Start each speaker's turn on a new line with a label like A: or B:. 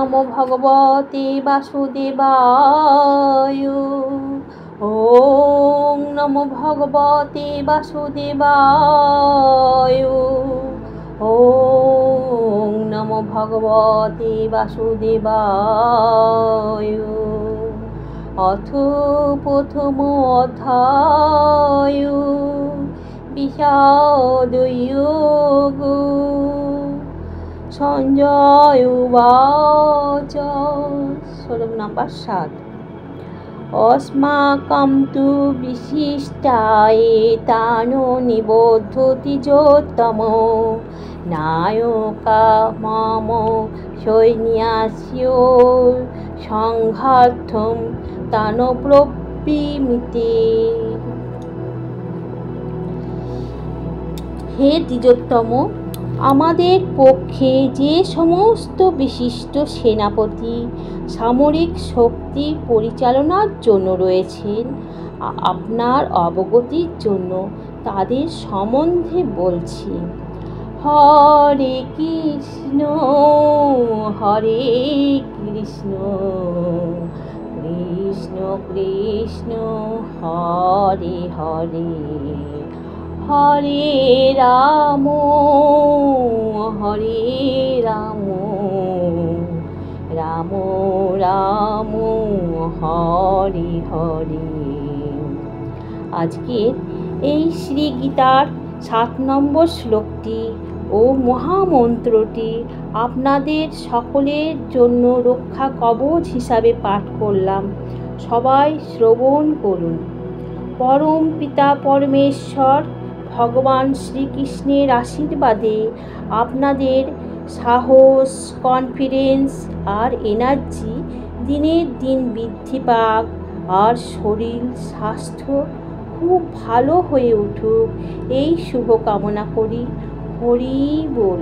A: নমো ভগবতে বাসুদেবায়। ওং নমো ভগবতে বাসুদেবায়। ওং নমো ভগবতে বাসুদেবায়। অথ প্রথম অধ্যায় বিষাদয়োগ। সঞ্জয় উবাচ। শ্লোক নাম্বার 7। अस्माकं तु विशिष्टायेतानो निबोधति जोत्तमो नायका मम सैन्यस्य संघार्थं तानो प्रब्रवीमि। হে দ্বিজোত্তম, আমাদের পক্ষে যে সমস্ত বিশিষ্ট সেনাপতি সামরিক শক্তি পরিচালনার জন্য রয়েছেন, আপনার অবগতির জন্য তাদের সম্বন্ধে বলছি। হরে কৃষ্ণ হরে কৃষ্ণ কৃষ্ণ কৃষ্ণ হরে হরে হরে রাম হরে রাম রাম রাম হরে হরে। আজকের এই শ্রী গীতার 7 নম্বর শ্লোকটি ও মহামন্ত্রটি আপনাদের সকলের জন্য রক্ষা কবচ হিসাবে পাঠ করলাম। সবাই শ্রবণ করুন। পরম পিতা পরমেশ্বর ভগবান শ্রীকৃষ্ণের আশীর্বাদে আপনাদের সাহস, কনফিডেন্স আর এনার্জি দিনের দিন বৃদ্ধি পাক, আর শরীর স্বাস্থ্য খুব ভালো হয়ে উঠুক, এই শুভ কামনা করি। হরি বল।